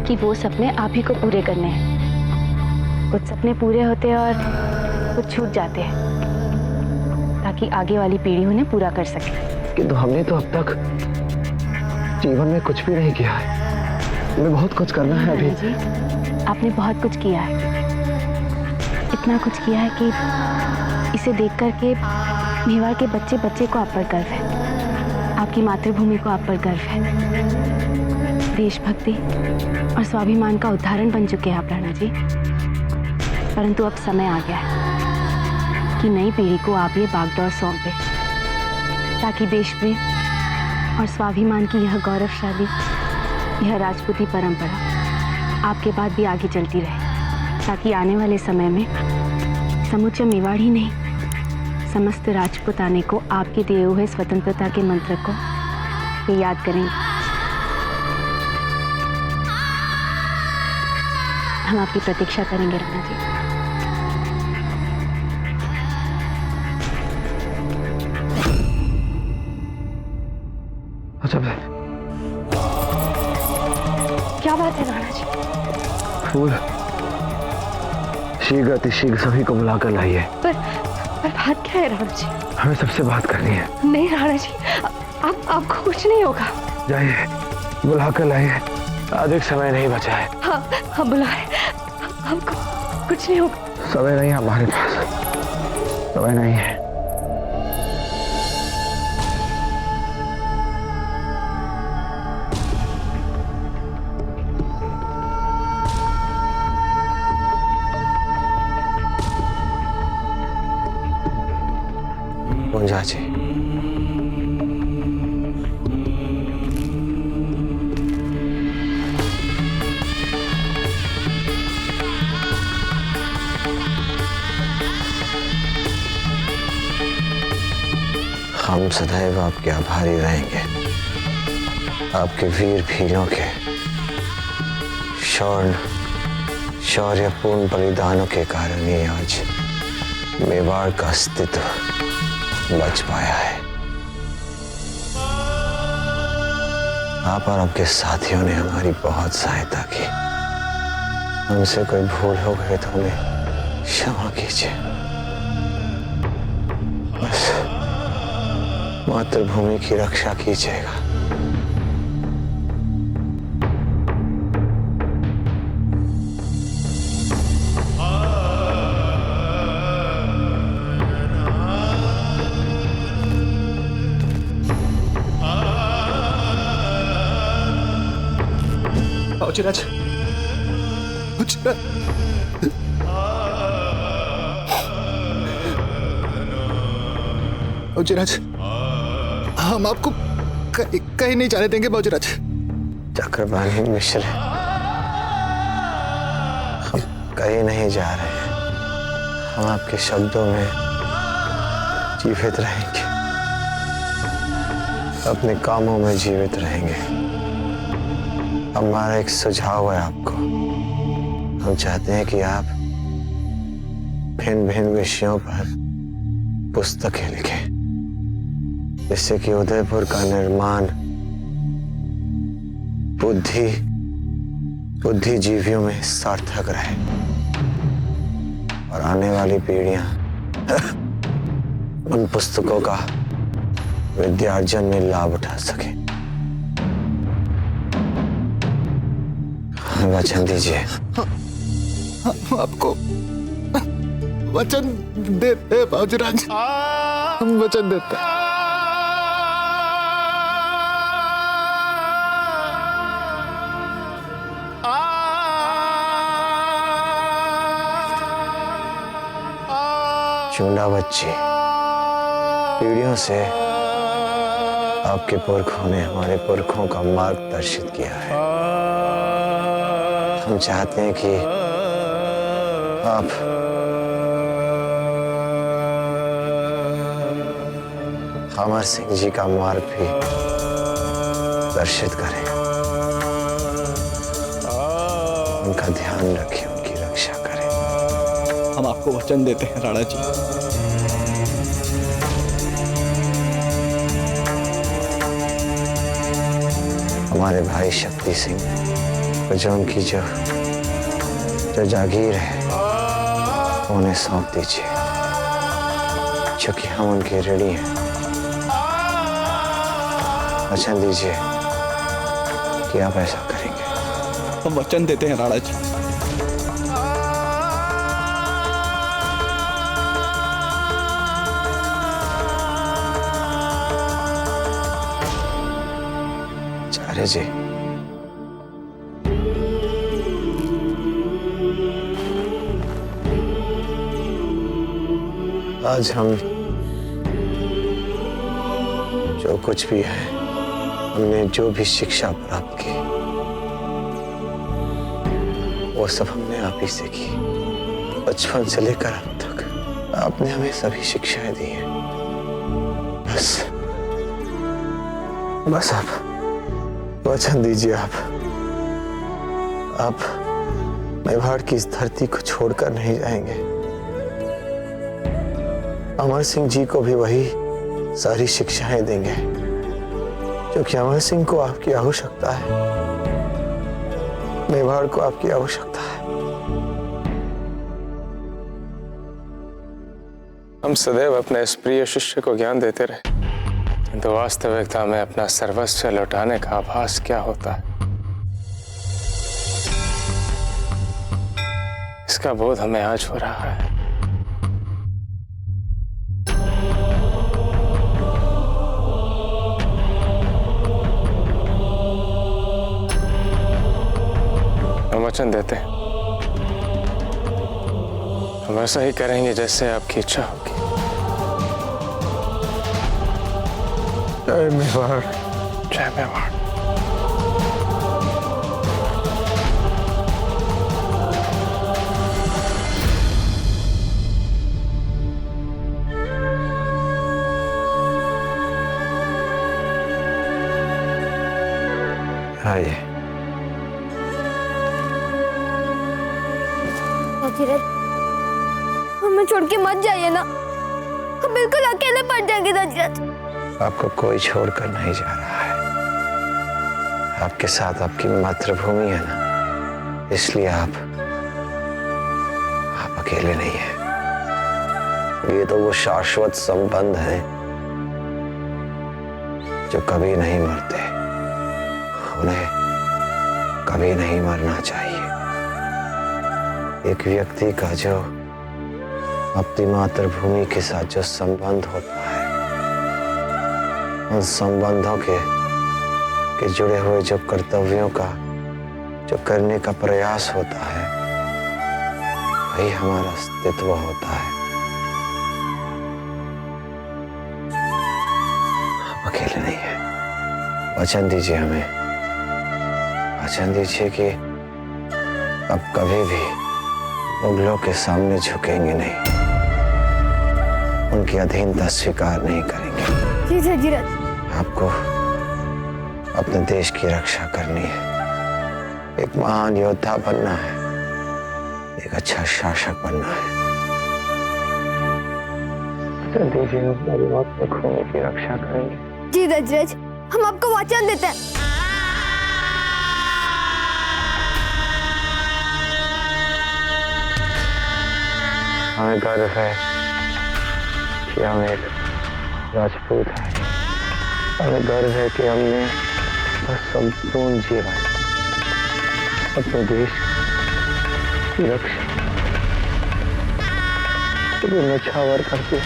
कि वो सपने आप ही को पूरे करने हैं। कुछ सपने पूरे होते हैं और कुछ छूट जाते हैं, ताकि आगे वाली पीढ़ी उन्हें पूरा कर सके। किंतु हमने तो अब तक जीवन में कुछ भी नहीं किया है। हमें बहुत कुछ करना है अभी। जी, आपने बहुत कुछ किया है। इतना कुछ किया है कि इसे देख करके मेवाड़ के बच्चे बच्चे को आप पर गर्व है। आपकी मातृभूमि को आप पर गर्व है। देशभक्ति और स्वाभिमान का उदाहरण बन चुके हैं आप राणा जी। परंतु अब समय आ गया है कि नई पीढ़ी को आप ये बागडोर सौंपे, ताकि देश प्रेम और स्वाभिमान की यह गौरवशाली, यह राजपूती परंपरा आपके बाद भी आगे चलती रहे, ताकि आने वाले समय में समूचे मेवाड़ ही नहीं, समस्त राजपूताने को आपके दिए हुए स्वतंत्रता के मंत्र को ये याद करेंगे। हम आपकी प्रतीक्षा करेंगे राणा जी। अच्छा, क्या बात है राणा जी? फूल शीघ्र अतिशीघ्र सभी को बुलाकर लाइए। पर बात क्या है राणा जी? हमें सबसे बात करनी है। नहीं राणा जी, आपको कुछ नहीं होगा। जाइए, बुलाकर लाइए। अधिक समय नहीं बचा है। हाँ बुलाए, हमको कुछ नहीं होगा। समय नहीं है हमारे पास, समय नहीं है। मुंजा जी, हम सदैव आपके आभारी रहेंगे। आपके वीर भीरों के शौर्यपूर्ण बलिदानों के कारण ही आज मेवाड़ का अस्तित्व बच पाया है। आप और आपके साथियों ने हमारी बहुत सहायता की। हमसे कोई भूल हो गई तो हमें क्षमा कीजिए। बस मातृभूमि की रक्षा कीजिएगा। बाबूजीराज, बाबूजीराज, हम आपको कहीं नहीं जाने देंगे बाबूजीराज। चक्रपाणी मिश्र, हम कहीं नहीं जा रहे हैं। हम आपके शब्दों में जीवित रहेंगे, अपने कामों में जीवित रहेंगे। हमारा एक सुझाव है आपको। हम चाहते हैं कि आप भिन्न भिन्न विषयों पर पुस्तकें लिखें, जिससे कि उदयपुर का निर्माण बुद्धिजीवियों में सार्थक रहे और आने वाली पीढ़ियां उन पुस्तकों का विद्यार्जन में लाभ उठा सके। वचन दीजिए। हम आपको वचन देते हैं बाबूजीराज, हम वचन देते हैं। चूंडा बच्ची, पीढ़ियों से आपके पुरखों ने हमारे पुरखों का मार्गदर्शित किया है। हम चाहते हैं कि आप अमर सिंह जी का मार्ग भी दर्शित करें। उनका ध्यान रखें, उनकी रक्षा करें। हम आपको वचन देते हैं राणा जी। हमारे भाई शक्ति सिंह को जो उनकी जो जागीर है उन्हें सौंप दीजिए, क्योंकि हम उनके ऋणी हैं। वचन दीजिए कि आप ऐसा करेंगे। हम वचन देते हैं राणा जी। आचार्य जी, आज हम जो कुछ भी है, हमने जो भी शिक्षा प्राप्त की, वो सब हमने आप ही से की। बचपन से लेकर अब तक आपने हमें सभी शिक्षाएं दी हैं। बस आप वचन दीजिए। आप मेवाड़ की इस धरती को छोड़कर नहीं जाएंगे। अमर सिंह जी को भी वही सारी शिक्षाएं देंगे, क्योंकि अमर सिंह को आपकी आवश्यकता है, मेवाड़ को आपकी आवश्यकता है। हम सदैव अपने इस प्रिय शिष्य को ज्ञान देते रहे, किंतु वास्तविकता में अपना सर्वस्व लौटाने का आभास क्या होता है, इसका बोध हमें आज हो रहा है। हम वचन देते हैं, हम ऐसा ही करेंगे जैसे आपकी इच्छा होगी। जय मेवाड़, जय मेवाड़। आइए। हमें छोड़ के मत जाइए ना, हम बिल्कुल अकेले पड़ जाएंगे दाजीराज। आपको कोई छोड़कर नहीं जा रहा है। आपके साथ आपकी मातृभूमि है ना, इसलिए आप अकेले नहीं हैं। ये तो वो शाश्वत संबंध हैं जो कभी नहीं मरते, उन्हें कभी नहीं मरना चाहिए। एक व्यक्ति का जो अपनी मातृभूमि के साथ जो संबंध होता है, उन संबंधों के जुड़े हुए जो कर्तव्यों का जो करने का प्रयास होता है वही हमारा अस्तित्व होता है। आप अकेले नहीं है। वचन दीजिए हमें, वचन दीजिए कि अब कभी भी मुगलों के सामने झुकेंगे नहीं, उनकी अधीनता स्वीकार नहीं करेंगे। जी जजीराज। आपको अपने देश की रक्षा करनी है, एक महान योद्धा बनना है, एक अच्छा शासक बनना है। वचन दीजिए हमारी अपने खून की रक्षा करेंगे। जी जजीराज, हम आपको वचन देते हैं। हमें गर्व है कि हम एक राजपूत हैं। हमें गर्व है कि हमने संपूर्ण जीवन अपने देश की रक्षा के लिए न्यौछावर कर दिया।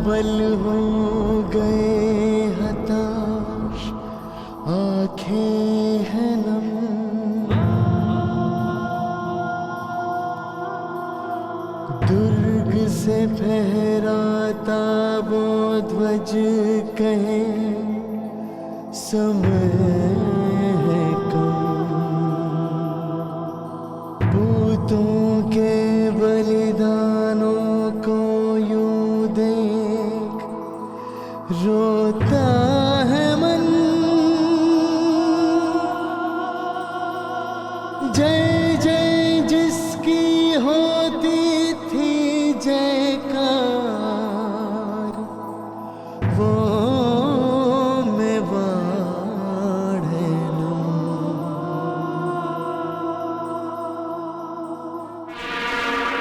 बल हो गए हताश, आंखें हैं नम, दुर्ग से फहराता वो ध्वज कहे समय है कम, पूतों के बलिदानों को यूं देख रोता है मन। जय जय जिसकी होती थी जयकार, वो मेवाड़ है ना।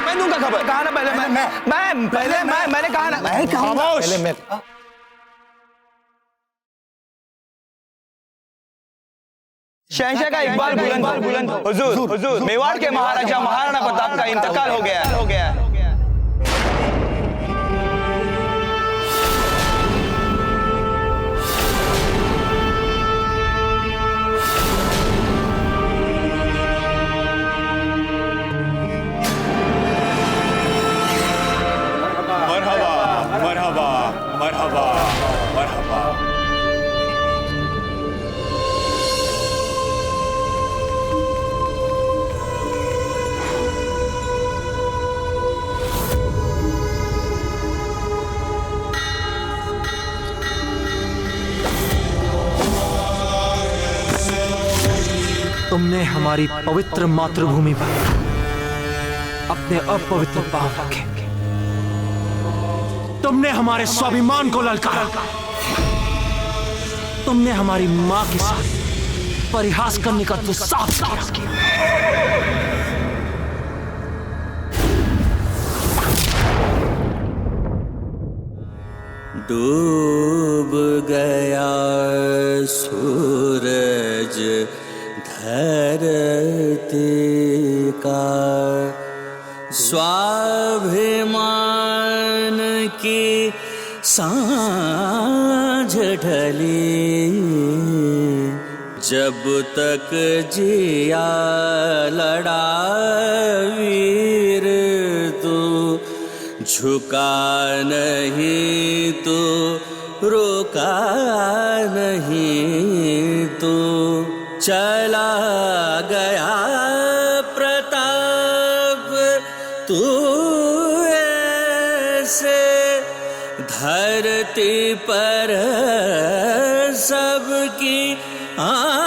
मैं दूंगा खबर। कहा ना पहले मैंने कहा ना। मैं खामोश। पहले मैं। शहंशाह का इकबाल बुलंद हो। हुजूर मेवाड़ के महाराजा महाराणा प्रताप का इंतकाल हो गया है। मरहबा। तुमने हमारी पवित्र मातृभूमि पर अपने अपवित्र पांव रखे, तुमने हमारे स्वाभिमान को ललकारा, तुमने हमारी मां के साथ परिहास करने का दुस्साहस किया। डूब गया सूरज धरती का, स्वाभिमान की सांझ ढली, जब तक जिया लड़ा वीर तू, झुका नहीं तू, रोका नहीं तू, चला गया प्रताप तू ऐसे धरती सबकी आँख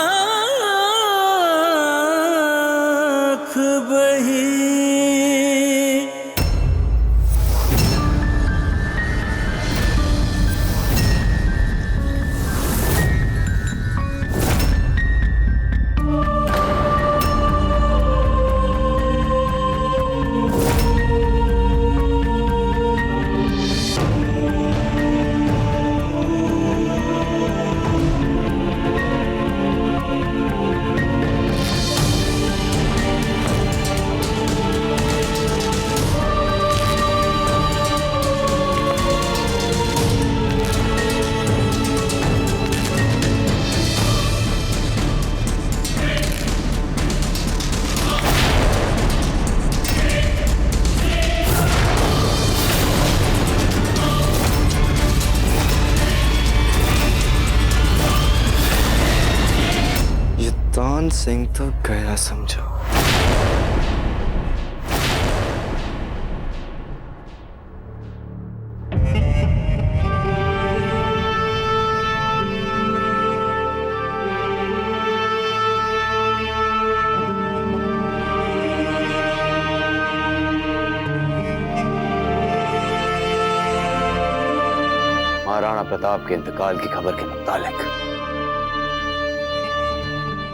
बही। तान सिंह तो गया समझो। महाराणा प्रताप के इंतकाल की खबर के मुताबिक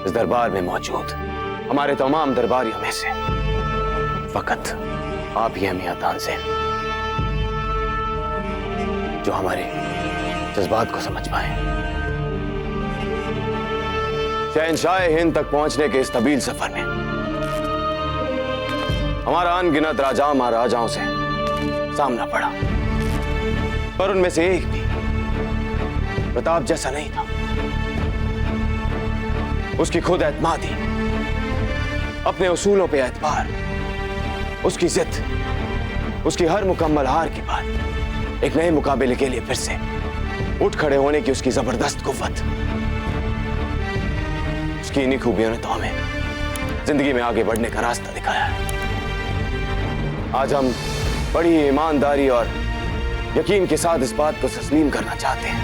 इस दरबार में मौजूद हमारे तमाम दरबारियों में से फकत आप ही हैं मियां तानसेन जो हमारे जज्बात को समझ पाए। शहंशाह हिंद तक पहुंचने के इस तवील सफर में हमारा अनगिनत राजाओं महाराजाओं से सामना पड़ा, पर उनमें से एक भी प्रताप जैसा नहीं था। उसकी खुद एतमादी, अपने उसूलों पे एतबार, उसकी जिद, उसकी हर मुकम्मल हार के बाद एक नए मुकाबले के लिए फिर से उठ खड़े होने की उसकी जबरदस्त कुव्वत, उसकी इन्हीं खूबियों ने तो हमें जिंदगी में आगे बढ़ने का रास्ता दिखाया है। आज हम बड़ी ईमानदारी और यकीन के साथ इस बात को तस्लीम करना चाहते हैं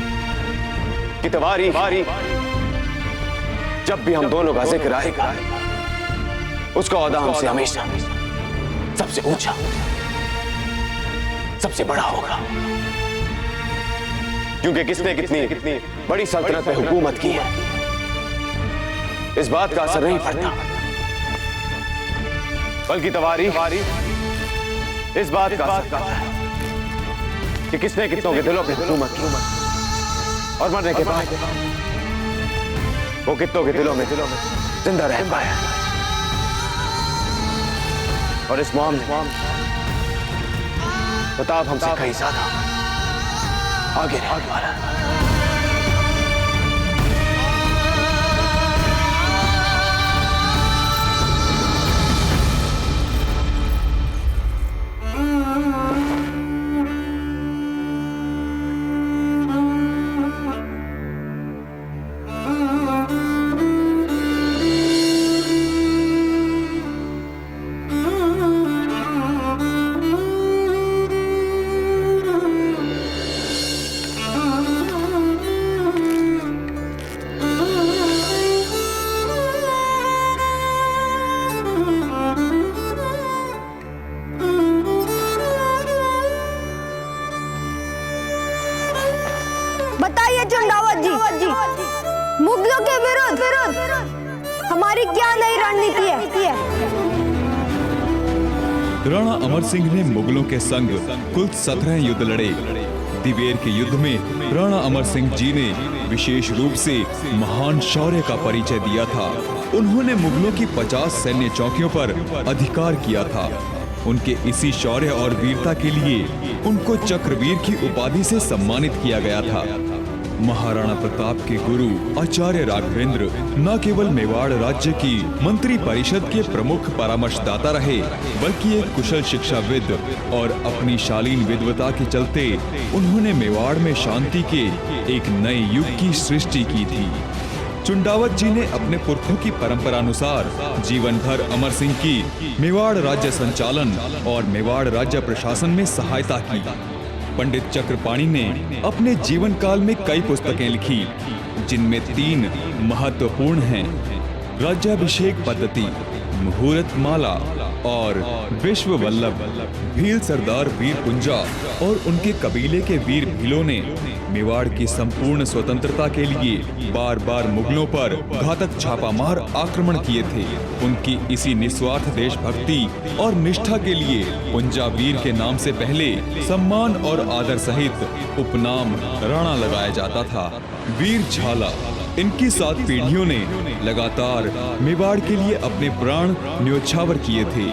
कि तवारी जब भी हम दोनों का जिक्र आएगा उसका ओहदा हमसे हमेशा सबसे ऊंचा, सबसे बड़ा होगा, क्योंकि किसने कितनी बड़ी सल्तनत पे हुकूमत की है इस बात का असर नहीं पड़ता, बल्कि तवारी इस बात का असर करता है कि किसने कितनों के दिलों पे हुकूमत की और मरने के बाद वो कितनों के दिलों में जिंदा रह पाया। और इस मामले में प्रताप हमसे कहीं ज्यादा आगे रहने वाला है। बताइए चंदावत जी, मुगलों के विरुद्ध हमारी क्या नई रणनीति है? राणा अमर सिंह ने मुगलों के संग कुल 17 युद्ध लड़े। दिवेर के युद्ध में राणा अमर सिंह जी ने विशेष रूप से महान शौर्य का परिचय दिया था। उन्होंने मुगलों की 50 सैन्य चौकियों पर अधिकार किया था। उनके इसी शौर्य और वीरता के लिए उनको चक्रवीर की उपाधि से सम्मानित किया गया था। महाराणा प्रताप के गुरु आचार्य राघवेंद्र न केवल मेवाड़ राज्य की मंत्री परिषद के प्रमुख परामर्शदाता रहे, बल्कि एक कुशल शिक्षाविद और अपनी शालीन विद्वता के चलते उन्होंने मेवाड़ में शांति के एक नए युग की सृष्टि की थी। चुंडावत जी ने अपने पुरखों की परंपरानुसार जीवन भर अमर सिंह की मेवाड़ राज्य संचालन और मेवाड़ राज्य प्रशासन में सहायता की। पंडित चक्रपाणी ने अपने जीवन काल में कई पुस्तकें लिखी। जिनमें 3 महत्वपूर्ण हैं: राज्याभिषेक पद्धति, मुहूर्त माला और विश्व वल्लभ। भील सरदार वीर कुंजा और उनके कबीले के वीर भीलों ने मेवाड़ की संपूर्ण स्वतंत्रता के लिए बार बार मुगलों पर घातक छापामार आक्रमण किए थे। उनकी इसी निस्वार्थ देशभक्ति और निष्ठा के लिए कुंजा वीर के नाम से पहले सम्मान और आदर सहित उपनाम राणा लगाया जाता था। वीर झाला, इनकी 7 पीढ़ियों ने लगातार मेवाड़ के लिए अपने प्राण न्योछावर किए थे।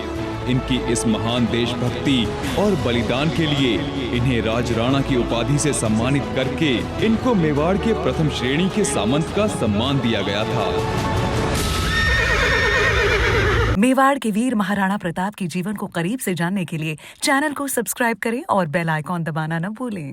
इनकी इस महान देशभक्ति और बलिदान के लिए इन्हें राज राणा की उपाधि से सम्मानित करके इनको मेवाड़ के प्रथम श्रेणी के सामंत का सम्मान दिया गया था। मेवाड़ के वीर महाराणा प्रताप के जीवन को करीब से जानने के लिए चैनल को सब्सक्राइब करें और बेल आइकॉन दबाना न भूलें।